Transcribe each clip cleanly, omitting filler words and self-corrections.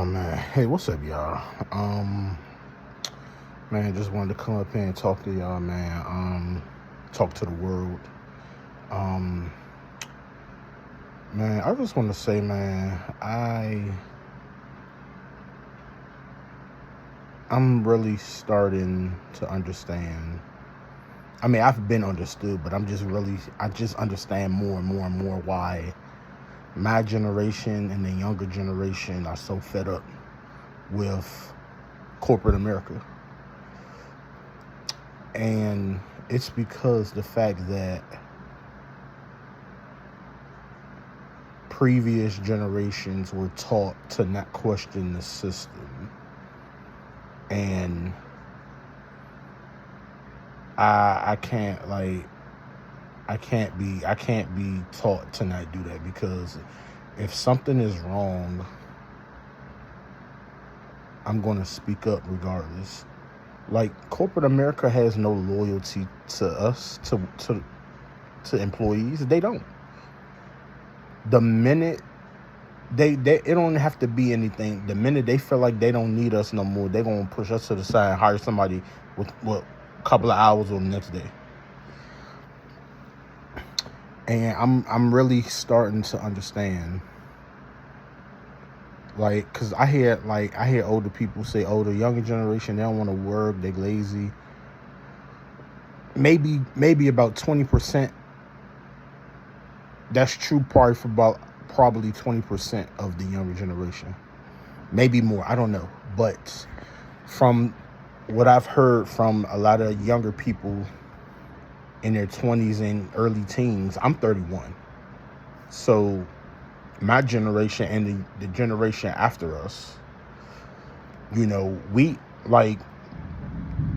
Man, hey, what's up, y'all? Man, just wanted to come up here and talk to y'all, man. Talk to the world. Um, Man, I just want to say, man, I'm really starting to understand. I mean, I've been understood, but I just understand more and more and more why my generation and the younger generation are so fed up with corporate America. And it's because the fact that previous generations were taught to not question the system. And I can't I can't be taught to not do that, because if something is wrong, I'm going to speak up regardless. Like, corporate America has no loyalty to us, to employees. They don't. The minute they it don't have to be anything. The minute they feel like they don't need us no more, they're gonna push us to the side and hire somebody with a couple of hours or the next day. And I'm really starting to understand, like, cause I hear older people say, "Oh, the younger generation, they don't want to work, they lazy." Maybe about 20%. That's true, probably for about probably 20% of the younger generation, maybe more. I don't know, but from what I've heard from a lot of younger people in their 20s and early teens, I'm 31. So my generation and the generation after us, we like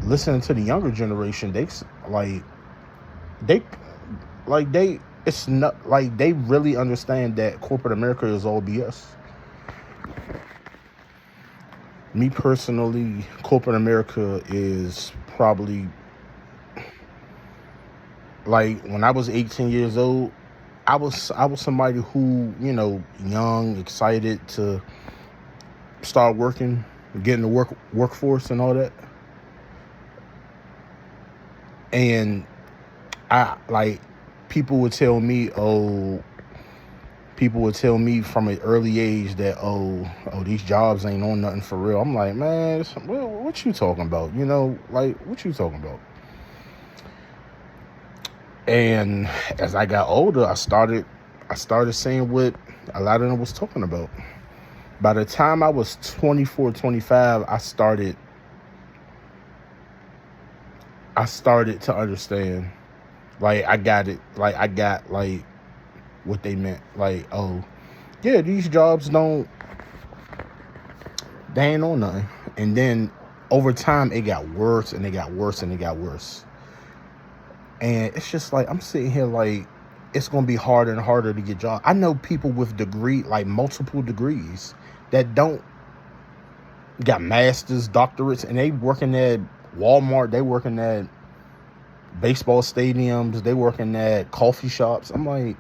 listening to the younger generation. Like they they it's not like they really understand that corporate America is all BS. Me personally, corporate America is probably, like, when I was 18 years old, I was somebody who, young, excited to start working, get in the workforce and all that. And I like people would tell me, people would tell me from an early age that, these jobs ain't on nothing for real. I'm like, man, what you talking about? Like, what you talking about? And as I got older, I started seeing what a lot of them was talking about. By the time I was 24, 25, I started to understand. Like, I got it. Like, I got, like, what they meant. Like, oh, yeah, these jobs they ain't on nothing. And then over time, it got worse and it got worse and it got worse. And it's just like, I'm sitting here like, it's going to be harder and harder to get jobs. I know people with multiple degrees that don't got masters, doctorates, and they working at Walmart, they working at baseball stadiums, they working at coffee shops. I'm like,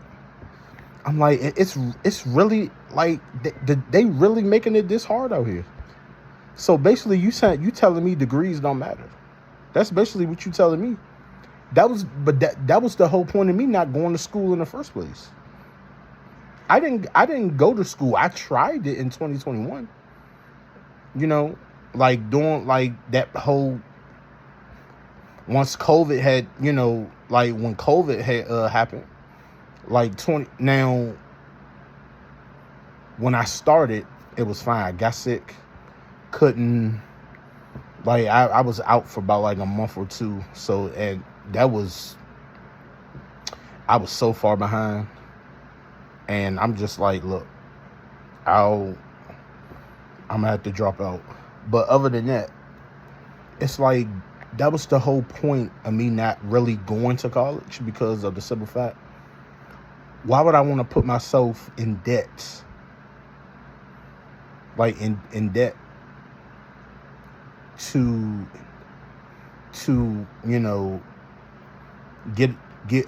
it's really like they really making it this hard out here. So basically, you telling me degrees don't matter. That's basically what you telling me. That was the whole point of me not going to school in the first place. I didn't go to school. I tried it in 2021. Like, doing like that whole, once COVID had, like when COVID had happened, like 20 now. When I started, it was fine. I got sick, couldn't, like, I was out for about like a month or two. So, and I was so far behind, and I'm just like, look, I'm gonna have to drop out. But other than that, it's like, that was the whole point of me not really going to college, because of the simple fact, why would I want to put myself in debt? Like, in debt to get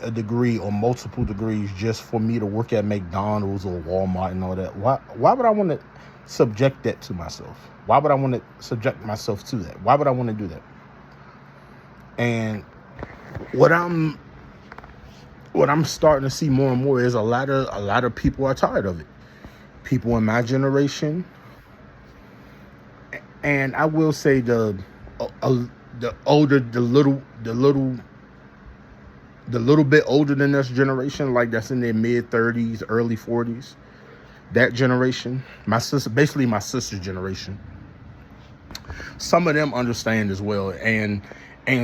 a degree or multiple degrees just for me to work at McDonald's or Walmart and all that. Why would I want to? subject that to myself? Why would I want to subject myself to that? Why would I want to do that? And what I'm starting to see more and more is a lot of people are tired of it. People in my generation, and I will say the older, the little bit older than this generation, like that's in their mid 30s, early 40s, that generation, my sister's generation, some of them understand as well, and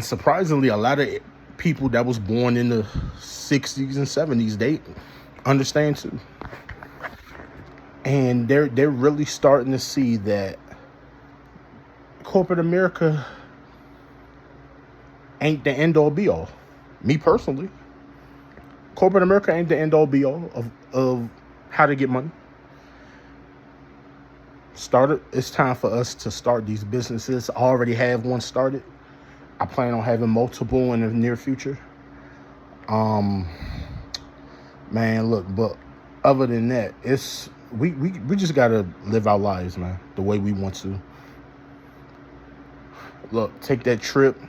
surprisingly, a lot of people that was born in the 60s and 70s, they understand too. And they're really starting to see that corporate America ain't the end all be all. Me personally, corporate America ain't the end all be all of how to get money. It's time for us to start these businesses. I already have one started. I plan on having multiple in the near future. Man, look, but other than that, it's we just gotta live our lives, man, the way we want to. Look, take that trip.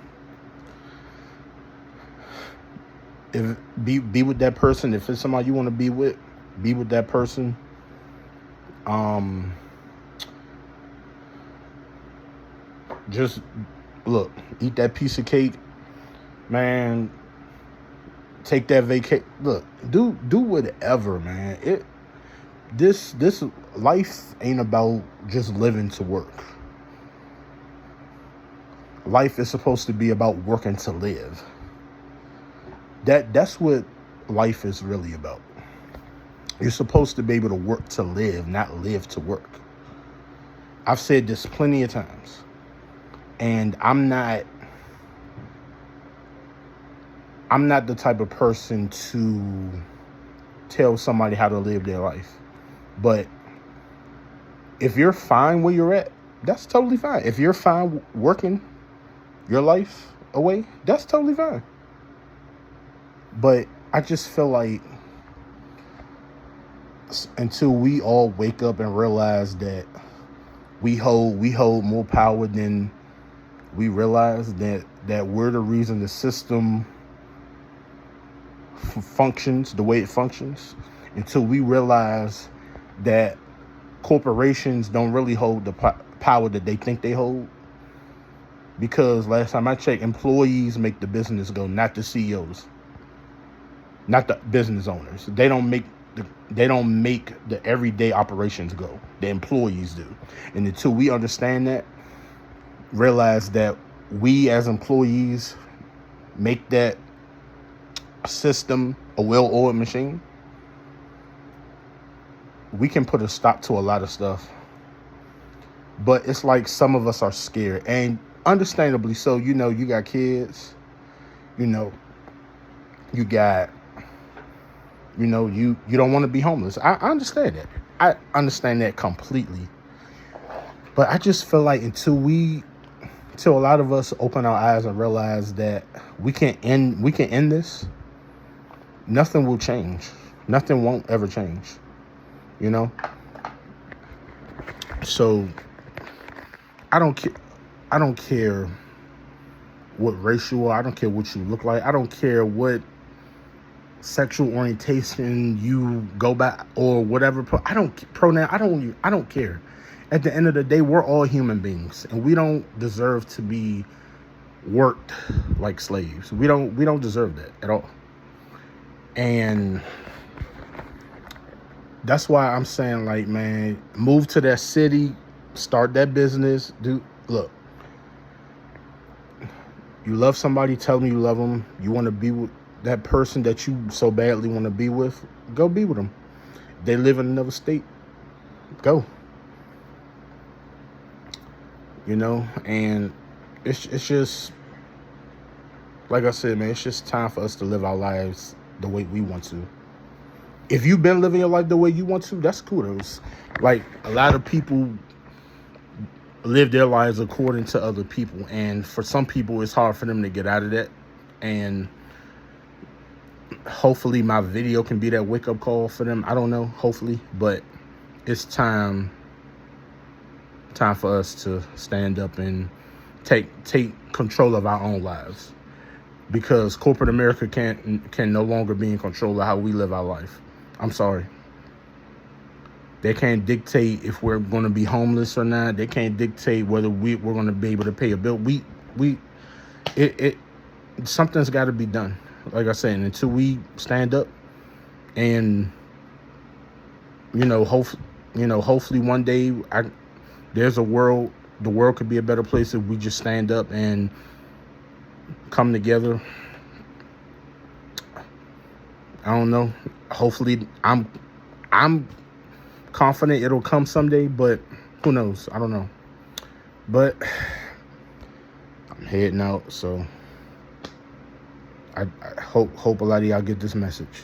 If be with that person. If it's somebody you want to be with that person. Just look, eat that piece of cake, man. Take that vacation. Look, do whatever, man. This life ain't about just living to work. Life is supposed to be about working to live. That's what life is really about. You're supposed to be able to work to live, not live to work. I've said this plenty of times, and I'm not the type of person to tell somebody how to live their life. But if you're fine where you're at, that's totally fine. If you're fine working your life away, that's totally fine. But I just feel like until we all wake up and realize that we hold more power than we realize, that we're the reason the system functions the way it functions, until we realize that corporations don't really hold the power that they think they hold. Because last time I checked, employees make the business go, not the CEOs, not the business owners. They don't make the everyday operations go. The employees do. And until we understand that, realize that we as employees make that system a well-oiled machine, we can put a stop to a lot of stuff. But it's like some of us are scared, and understandably so. You got kids, you got, you don't want to be homeless. I understand that. I understand that completely. But I just feel like until a lot of us open our eyes and realize that we can end this, nothing will change. Nothing won't ever change. So I don't care what race you are. I don't care what you look like. I don't care what sexual orientation you go by or whatever. I don't care. At the end of the day, we're all human beings, and we don't deserve to be worked like slaves. We don't deserve that at all. And that's why I'm saying, like, man, move to that city, start that business. Look, you love somebody, tell them you love them. You want to be with that person that you so badly want to be with, go be with them. They live in another state, go. And it's just, like I said, man, it's just time for us to live our lives the way we want to. If you've been living your life the way you want to, that's kudos. Like, a lot of people live their lives according to other people, and for some people it's hard for them to get out of that. And hopefully my video can be that wake-up call for them. I don't know, hopefully. But it's time Time for us to stand up and take control of our own lives, because corporate America can no longer be in control of how we live our life. I'm sorry. They can't dictate if we're going to be homeless or not. They can't dictate whether we're going to be able to pay a bill. Something's got to be done. Like I said, until we stand up and hopefully one day there's a world. The world could be a better place if we just stand up and come together. I don't know. Hopefully, I'm confident it'll come someday, but who knows? I don't know. But I'm heading out, so I hope a lot of y'all get this message.